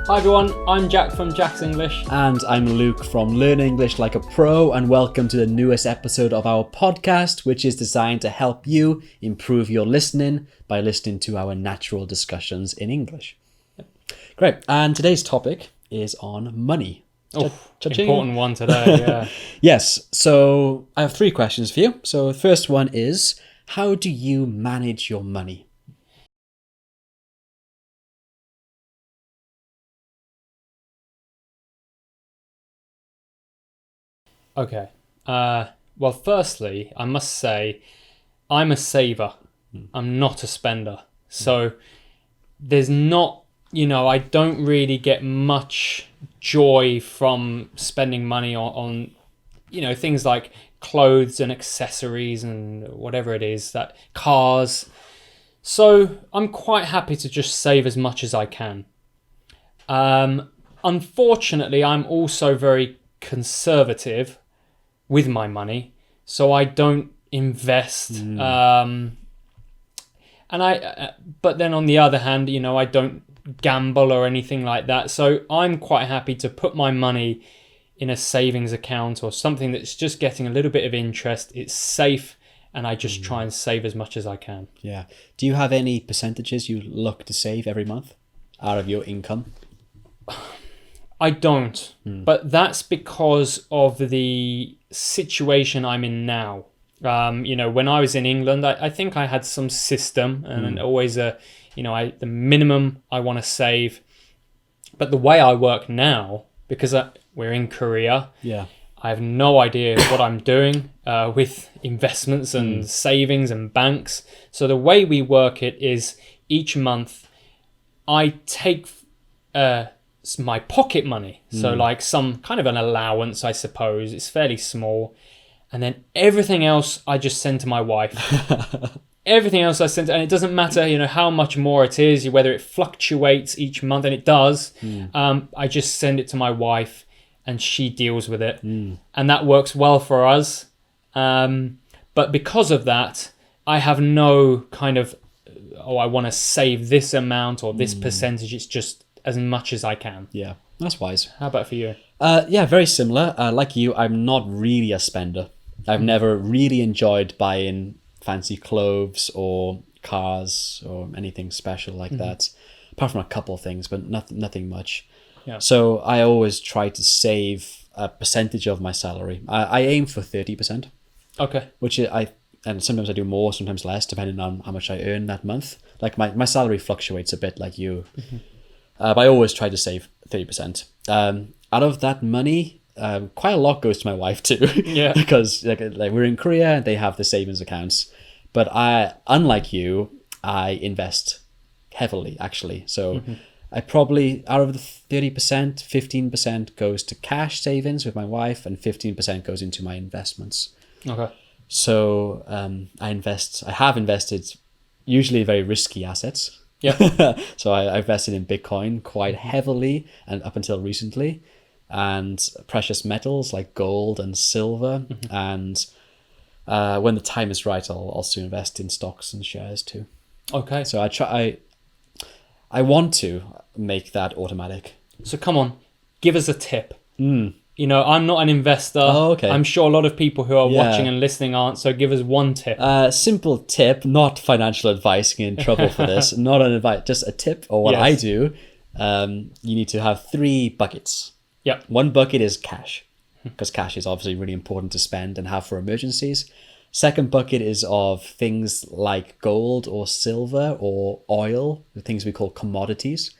Hi everyone, I'm Jack from Jack's English. And I'm Luke from Learn English Like a Pro, and welcome to the newest episode of our podcast, which is designed to help you improve your listening by listening to our natural discussions in English. Yep. Great, and today's topic is on money. Important one today, yeah. Yes, so I have 3 questions for you. So the first one is, how do you manage your money? Okay. Well, firstly, I must say, I'm a saver. I'm not a spender. So there's not, I don't really get much joy from spending money on things like clothes and accessories and whatever it is, that cars. So I'm quite happy to just save as much as I can. Unfortunately, I'm also very conservative with my money, so I don't invest. But then on the other hand, I don't gamble or anything like that. So I'm quite happy to put my money in a savings account or something that's just getting a little bit of interest. It's safe, and I just try and save as much as I can. Yeah. Do you have any percentages you look to save every month out of your income? I don't, but that's because of the situation I'm in now. When I was in England, I think I had some system and always the minimum I want to save. But the way I work now, because we're in Korea, I have no idea what I'm doing with investments and savings and banks. So the way we work it is each month I take my pocket money, so like some kind of an allowance, I suppose. It's fairly small, and then everything else I just send to my wife. Everything else I send, and it doesn't matter, how much more it is, whether it fluctuates each month, and it does. I just send it to my wife, and she deals with it, and that works well for us. But because of that, I have no kind of, I want to save this amount or this percentage. It's just as much as I can. Yeah, that's wise. How about for you? Yeah, very similar. Like you, I'm not really a spender. I've never really enjoyed buying fancy clothes or cars or anything special like that, apart from a couple of things, but nothing much. Yeah. So I always try to save a percentage of my salary. I aim for 30%. Okay. And sometimes I do more, sometimes less, depending on how much I earn that month. Like my salary fluctuates a bit, like you. But I always try to save 30%. Out of that money, quite a lot goes to my wife too. Yeah. Because like we're in Korea, they have the savings accounts. But unlike you, I invest heavily actually. So I probably, out of the 30%, 15% goes to cash savings with my wife, and 15% goes into my investments. Okay. So I have invested usually very risky assets. Yeah. So I invested in Bitcoin quite heavily, and up until recently, and precious metals like gold and silver. And when the time is right, I'll also invest in stocks and shares too. Okay. So I want to make that automatic. So come on, give us a tip. I'm not an investor. Oh, okay. I'm sure a lot of people who are watching and listening aren't, so give us one tip. Simple tip, not financial advice, get in trouble for this. Not an advice, just a tip, or what I do. You need to have 3 buckets. Yeah. One bucket is cash, because cash is obviously really important to spend and have for emergencies. Second bucket is of things like gold or silver or oil, the things we call commodities.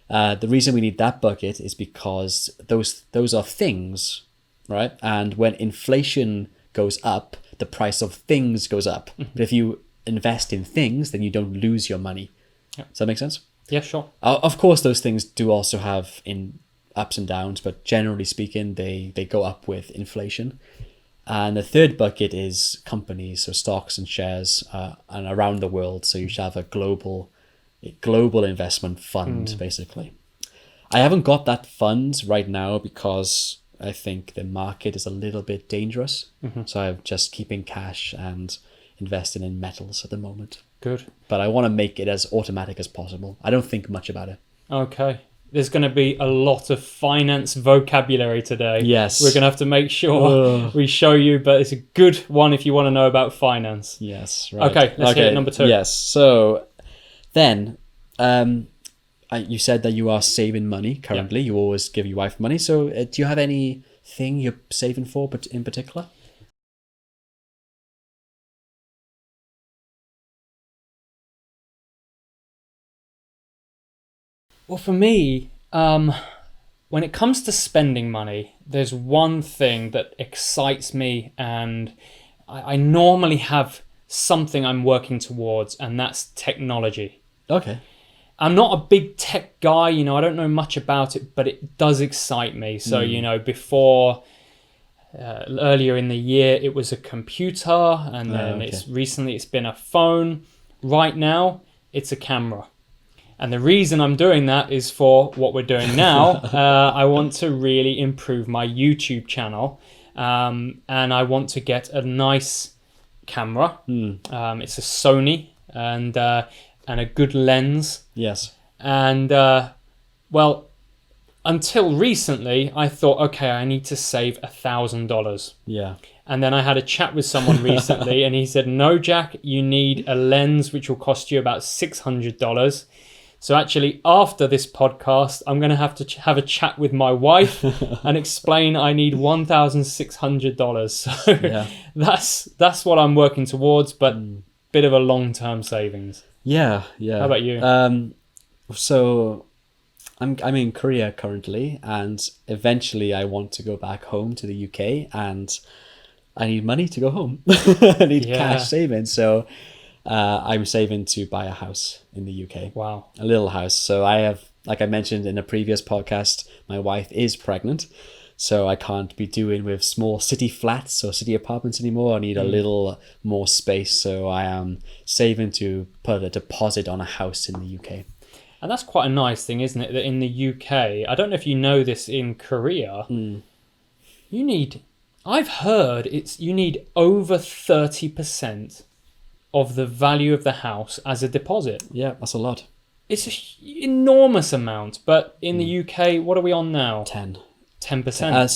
The reason we need that bucket is because those are things, right? And when inflation goes up, the price of things goes up. But if you invest in things, then you don't lose your money. Yeah. Does that make sense? Yeah, sure. Of course, those things do also have in ups and downs, but generally speaking, they go up with inflation. And the third bucket is companies, so stocks and shares, and around the world. So you should have a global investment fund, basically. I haven't got that fund right now because I think the market is a little bit dangerous. So I'm just keeping cash and investing in metals at the moment. Good. But I want to make it as automatic as possible. I don't think much about it. Okay. there's going to be a lot of finance vocabulary today. Yes. We're going to have to make sure we show you, but it's a good one if you want to know about finance. Yes, right. Okay, let's hit number 2. Yes, so then you said that you are saving money currently. You always give your wife money. So do you have anything you're saving for but in particular? Well, for me, when it comes to spending money, there's one thing that excites me, and I normally have something I'm working towards, and that's technology. Okay. I'm not a big tech guy, I don't know much about it, but it does excite me. So, before earlier in the year, it was a computer, and then it's been a phone. Right now, it's a camera. And the reason I'm doing that is for what we're doing now. I want to really improve my YouTube channel, and I want to get a nice camera. It's a Sony, and a good lens. Yes. And well, until recently, I thought, okay, I need to save $1,000. Yeah. And then I had a chat with someone recently, and he said, no, Jack, you need a lens which will cost you about $600. So actually, after this podcast, I'm going to have a chat with my wife and explain I need $1,600. So Yeah. that's what I'm working towards, but bit of a long-term savings. Yeah. How about you? So I'm in Korea currently, and eventually I want to go back home to the UK, and I need money to go home. I need cash savings. So I'm saving to buy a house in the UK. Wow. A little house. So I have, like I mentioned in a previous podcast, my wife is pregnant. So I can't be doing with small city flats or city apartments anymore. I need a little more space. So I am saving to put a deposit on a house in the UK. And that's quite a nice thing, isn't it? That in the UK, I don't know if you know this in Korea, I've heard you need over 30% of the value of the house as a deposit. Yeah, that's a lot. It's an enormous amount. But in the UK, what are we on now? 10%.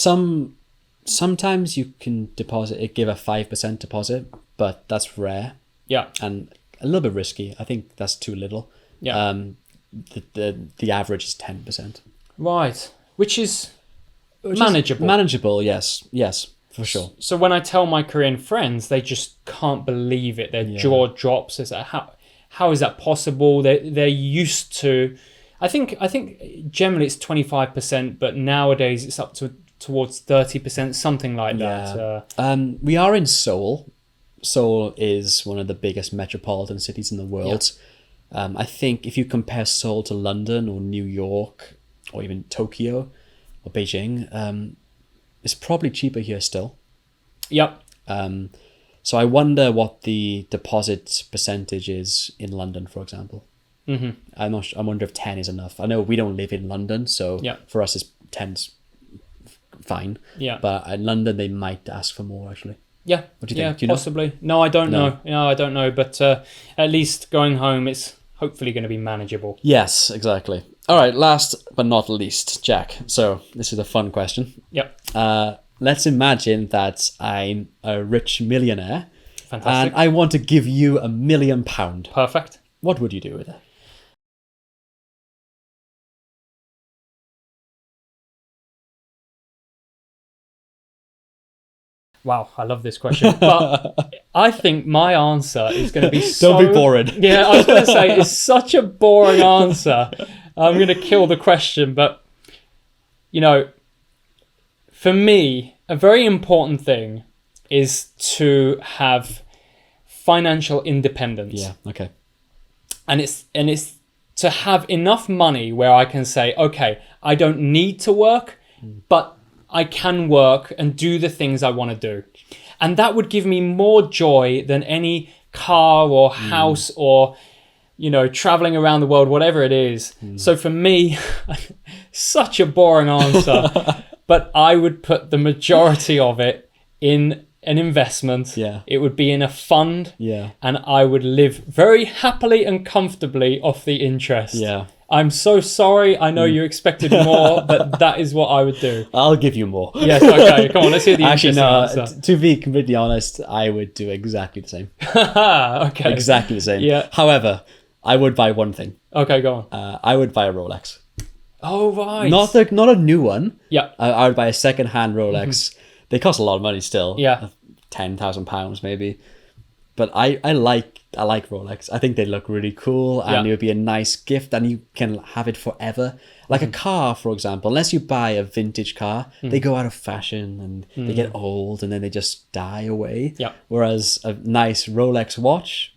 Sometimes you can give a 5% deposit, but that's rare. Yeah. And a little bit risky. I think that's too little. Yeah. The average is 10%. Right. Which is manageable. Manageable, yes, for sure. So when I tell my Korean friends, they just can't believe it. Their jaw drops. It's like, how is that possible? They're used to. I think generally it's 25%, but nowadays it's up towards 30%, something like that. We are in Seoul. Seoul is one of the biggest metropolitan cities in the world. Yeah. I think if you compare Seoul to London or New York or even Tokyo or Beijing, it's probably cheaper here still. Yep. So I wonder what the deposit percentage is in London, for example. Mm-hmm. I wonder if 10 is enough. I know we don't live in London, so for us, 10's fine. Yeah. But in London, they might ask for more, actually. Yeah. What do you think? Do you possibly. No, I don't know. No, I don't know. But at least going home, it's hopefully going to be manageable. Yes, exactly. All right, last but not least, Jack. So this is a fun question. Yep. Let's imagine that I'm a rich millionaire. Fantastic. And I want to give you £1 million. Perfect. What would you do with it? Wow, I love this question. But I think my answer is going to be so... Don't be boring. Yeah, I was going to say, it's such a boring answer. I'm going to kill the question. But, for me, a very important thing is to have financial independence. Yeah, okay. And it's to have enough money where I can say, okay, I don't need to work, but I can work and do the things I want to do. And that would give me more joy than any car or house or, traveling around the world, whatever it is. So for me, such a boring answer, but I would put the majority of it in an investment. Yeah. It would be in a fund. Yeah. And I would live very happily and comfortably off the interest. Yeah. I'm so sorry. I know you expected more, but that is what I would do. I'll give you more. Yes, okay. Come on, let's hear the Actually, interesting no. answer. To be completely honest, I would do exactly the same. Okay. Exactly the same. Yeah. However, I would buy one thing. Okay, go on. I would buy a Rolex. Oh, right. Not a new one. Yeah. I would buy a second-hand Rolex. They cost a lot of money still. Yeah. £10,000 maybe. But I like Rolex. I think they look really cool, and Yeah. it would be a nice gift, and you can have it forever. Like a car, for example, unless you buy a vintage car, they go out of fashion and they get old, and then they just die away. Yeah. Whereas a nice Rolex watch,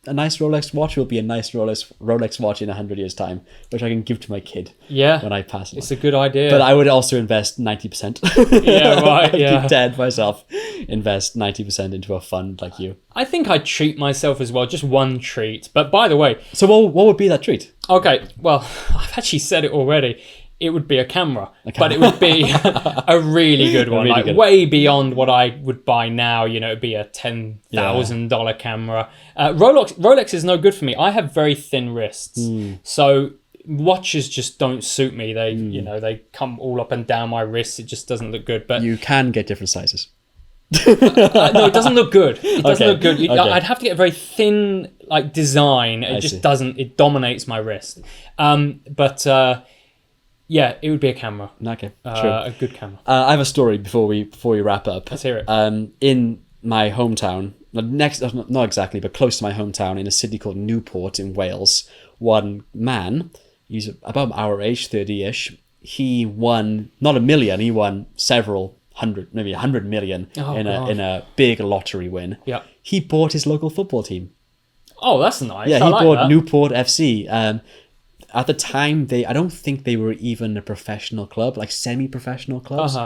a nice Rolex watch will be a nice Rolex watch in 100 years' time, which I can give to my kid Yeah. when I pass on. It's a good idea. But I would also invest 90%. Yeah, right, yeah. Keep 10 myself. Invest 90% into a fund like you. I think I'd treat myself as well, just one treat. But by the way, So what would be that treat? okay, well, I've actually said it already. It would be a camera, but it would be a really good one, really like good. way beyond what I would buy now. You know, it'd be a $10,000 camera. Rolex is no good for me. I have very thin wrists, so watches just don't suit me. They, you know, they come all up and down my wrists. It just doesn't look good. But You can get different sizes. no, it doesn't look good. It doesn't Okay, look good. okay. I'd have to get a very thin, like, design. It just see. doesn't. It dominates my wrist. Yeah, it would be a camera. Okay, sure. A good camera. I have a story before we wrap up. Let's hear it. In my hometown, not exactly, but close to my hometown, in a city called Newport in Wales, one man, he's about our age, 30-ish, he won, not $1 million, he won several hundred, maybe 100 million in a big lottery win. Yeah. He bought his local football team. Oh, that's nice. Yeah, I he like bought that. Newport FC. At the time, I don't think they were even a professional club, like semi-professional clubs.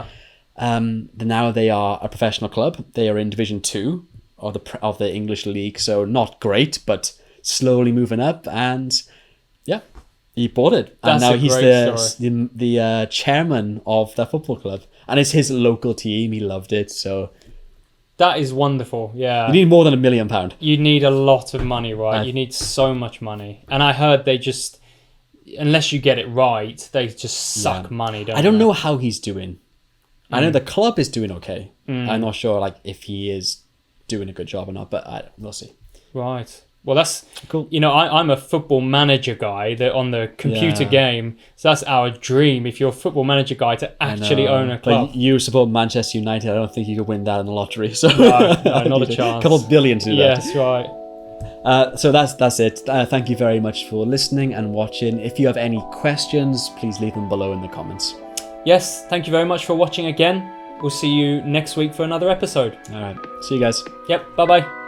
Now they are a professional club. They are in Division 2 of the English League, so not great, but slowly moving up. And yeah, he bought it, and That's now a he's great story. the chairman of the football club, and it's his local team. He loved it, so That is wonderful. Yeah. you need more than £1 million. You need a lot of money, right? You need so much money. And I heard they just, unless you get it right, they just suck money, don't I don't they? know how he's doing. I know the club is doing okay. I'm not sure like if he is doing a good job or not, but we'll see. Right. Well, that's Cool. You know, I'm a football manager guy that on the computer Yeah. game. So that's our dream. If you're a football manager guy to actually own a club. But you support Manchester United. I don't think you could win that in the lottery. So No, not a chance. A couple of billion to do Yes, right. that. So that's it. Thank you very much for listening and watching. If you have any questions, please leave them below in the comments. Yes, thank you very much for watching again. We'll see you next week for another episode. All right. See you guys. Yep, bye-bye.